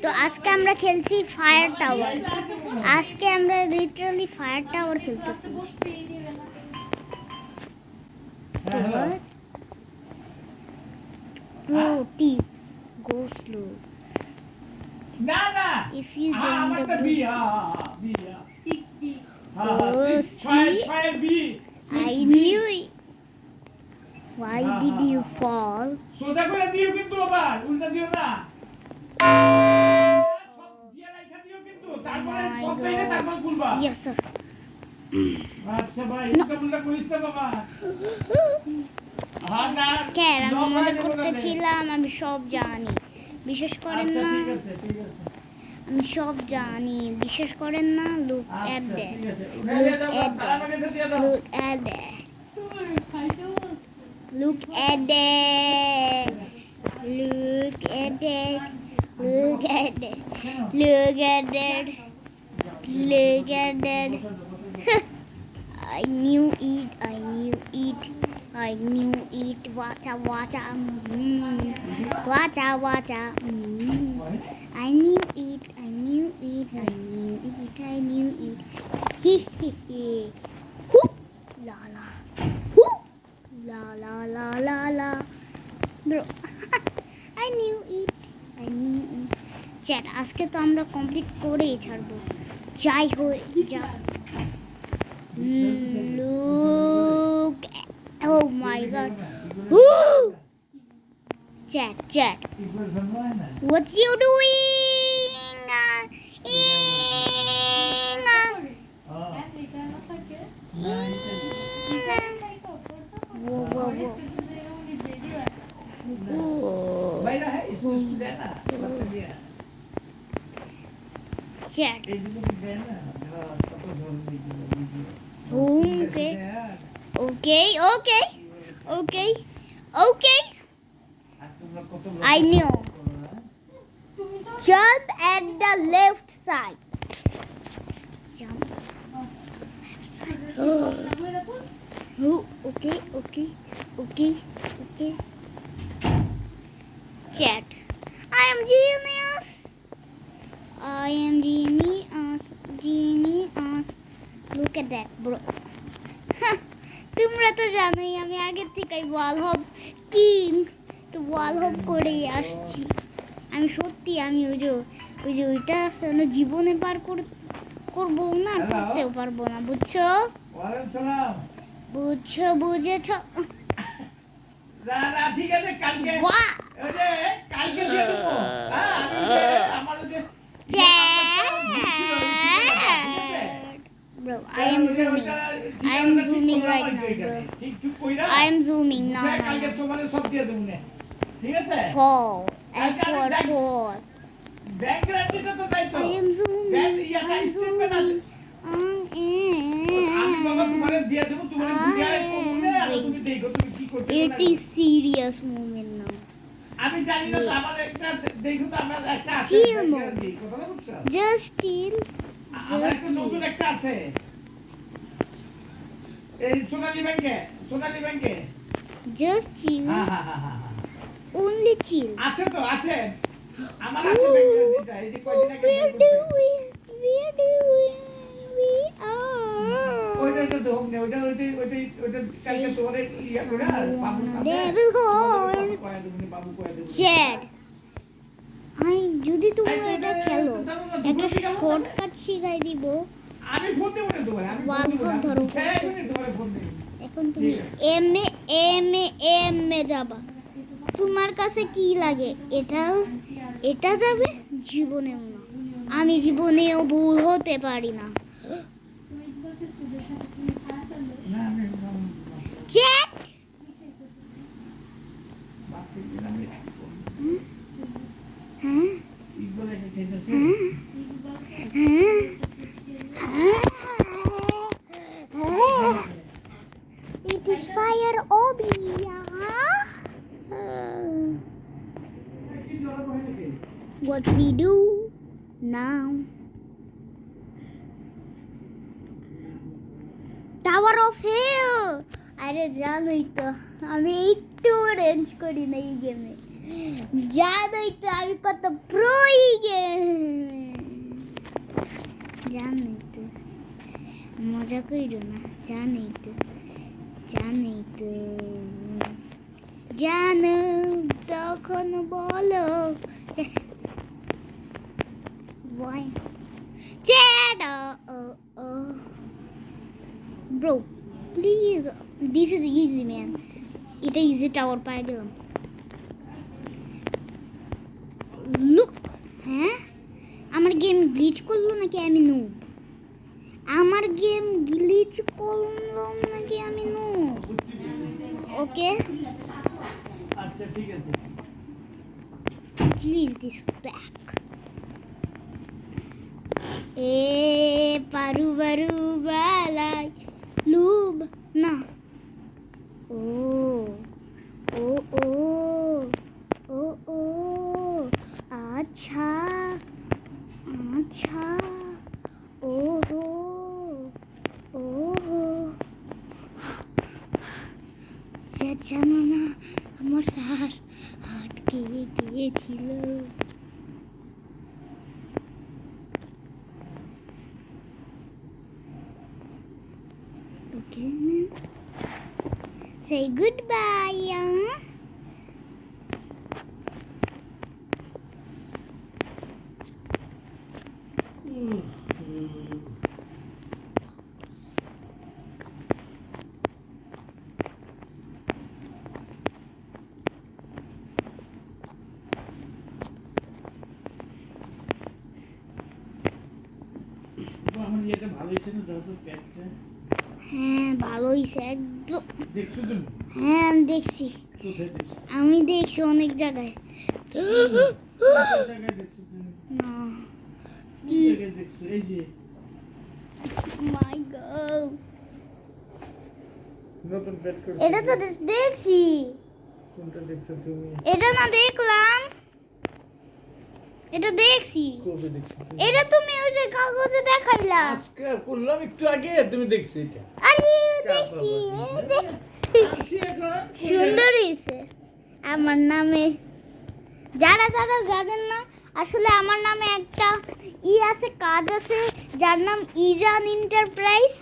তো আজকে আমরা খেলছি ফায়ার টাওয়ার। আজকে আমরা লিটারালি ফায়ার টাওয়ার খেলতেছি। Pro tip, go slow. If you join the group, I knew it. Why did you fall? সোজা করে দিও কিন্তু আবার উল্টা দিও না। সব দিয়ে রাখা দিও কিন্তু তারপরে সব দিলে তারপর খুলবা। Yes sir. আচ্ছা ভাই উল্টা উল্টা করিস না বাবা। হ্যাঁ না কেন আমি মজা করতেছিলাম, আমি সব জানি, বিশ্বাস করেন না? ঠিক আছে ঠিক আছে, আমি সব জানি, বিশ্বাস করেন না? লুক এট দ্যাট, ঠিক আছে look at that, look at that, look at that, look at that, look at that, look at that. I knew it, I knew it, I knew it. Wacha wacha, wacha wacha. I knew it, I knew it, I knew it, I knew it. He he he. Whoop la la. Whoop. La la la la la, bro. I knew it, I knew it. Chat আজকে তো আমরা complete করেই ছাড়বো, যাই হয়ে যা। Look, oh my god. Woo! Chat what you doing? Whoa. बैठा है इसको देना बच्चा दिया Chat. ये जो देना जरा तो जोड़ दीजिए Okay. I knew. Jump at the left side. Jump. Oh, okay. Chat. I am genius. Look at that, bro. তোমরা তো জানোই আমি আগে থেকে ওয়াল হপ কিং, তো ওয়াল হপ করেই আসছি আমি। সত্যি আমি ওই যে ওইটা আছে না, জীবনে পার করবো না, করতেও পারবো না, বুঝছো? বুঝেছ? না ঠিক আছে, কালকে দিয়ে দেবো। আমি আমার যে Bro, I am zooming right now, bro. I am zooming now. কালকে তোমারে সব দিয়ে দেব না, ঠিক আছে? Fall. F for fall. Bank গ্যারান্টিটা তো তাই তো। I am zooming. আমি বাবা তোমারে দিয়ে দেব, তোমারে বুঝিয়ে কোনে আর তুমি দেখো তুমি কি করতে পারো। It is serious moment now. আমি জানি না, আমার একটা দেখো তো, আমার একটা আছে গ্যারান্টি, কথা বুঝছো? Just chill. আমার একটা নতুন একটা আছে এই সোনালী ব্যাংকে। Just chill. হ্যাঁ Only chill. আছে তো, আছে আমার আছে ব্যাংক গ্যারান্টিটা। এই যে কয়দিন আগে Where do we are? ওইটা তো হোক না, ওইটা কালকে তোরে ইয়া করে বাবু সামনে বাবু কয় দেব। Chat. যদি তুমি এটা খেলো, একটা শর্টকাট শিখাই দিব। আমি ফোন দেব না তোমারে, আমি ফোন ধরো। তোমারে ফোন দেব। এখন তুমি এম এ যাবা। তোমার কাছে কি লাগে? এটা যাবে? জীবনেও না, আমি জীবনেও ভুল হতে পারি না। Chat. It is fire obi. What we do now? Tower of Hell. আরে জানোই তো আমি একটু রেঞ্জ করি না এই গেমে। জানোই তো আমি কত প্রো গেম, জানোই তো, মজা কইরো না, জানোই তো, জানোই তো, জানো তখন বলো। Why? Chad, bro, please. This is easy, man. এটা easy tower পাই দিলাম। Look, হ্যাঁ, আমার গেম গ্লিচ করলো নাকি আমি নুব? আমার গেম গ্লিচ করলো নাকি আমি নুব? ওকে, আচ্ছা ঠিক আছে। Please this back. এ পারু বারু বালাই লুব না। ও ও ও ও ও আচ্ছা আচ্ছা, ও হো ও হো, জানো না আমার স্যার আটকে গিয়েছিল। Okay, say goodbye, yeah? আমার ইয়েটা ভালো হয়েছে না, যত প্যাকটা হ্যাঁ ভালো হয়েছে একদম। দেখছো তুমি? হ্যাঁ আমি দেখছি, কোথায় দেখছো? আমি দেখছি অনেক জায়গায়। কোন জায়গায় দেখছো তুমি? না, কোন জায়গায় দেখছো? এই যে মাই গড, নতুন প্যাক করছো। এটা তো দেখছি। কোনটা দেখছো তুমি? এটা না দেখলাম, এটা দেখছি। কবে দেখছো তুমি? এটা তুমি ওই যে কাগজে দেখাইলা। আজকে করলাম একটু আগে, তুমি দেখছো এটা? আরে চাপ দেখছি, বাবা, দেখছি। আসি এখন। সুন্দর হয়েছে। আমার নামে যারা যারা জানেন না, আসলে আমার নামে একটা আছে, কাজ আছে, যার নাম ইজান এন্টারপ্রাইজ,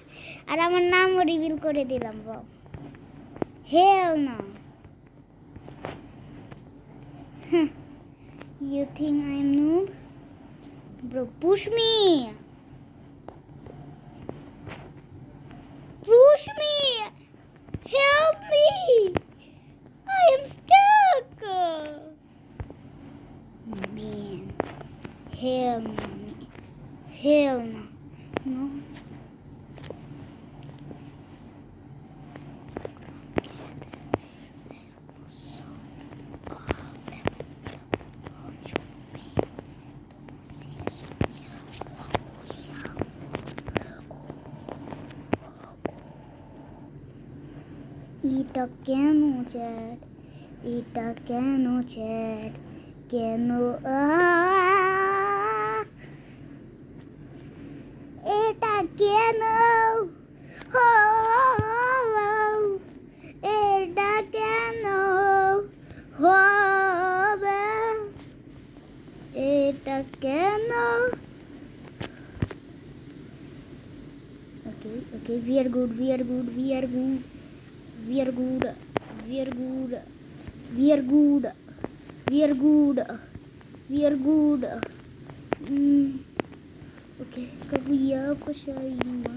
আর আমার নামও রিভিল করে দিলাম। বাও, হেল না। You think I'm noob? Bro, push me. Push me. Help me. I am stuck. Man. Hell no. Hell no. No. এটা কেন চ্যাট, এটা কেন চ্যাট, কেন এটা কেন, এটা কেন হবে, এটা কেন। Okay, okay, we are good, we are good, we are good. We are good. We are good. We are good. We are good. We are good. Okay. Kaguya Fashayima.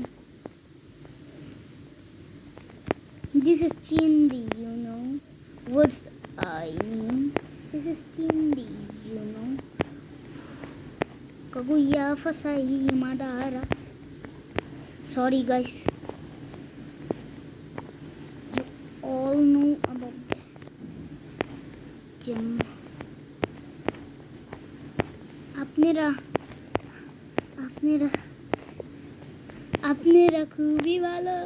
This is Chindi, you know. What's I mean? This is Chindi, you know. Kaguya Fashayima Dara. Sorry, guys. All know about that gem. আপনারা খুবই ভালো।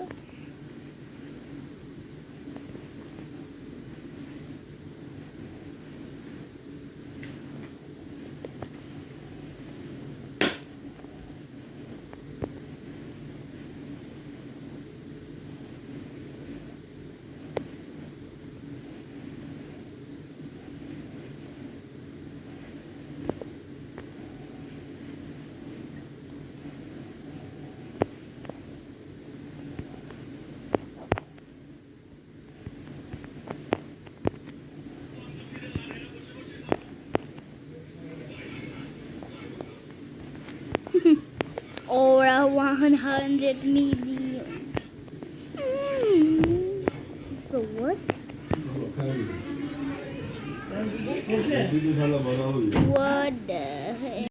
100 million. So what? বসে What the heck?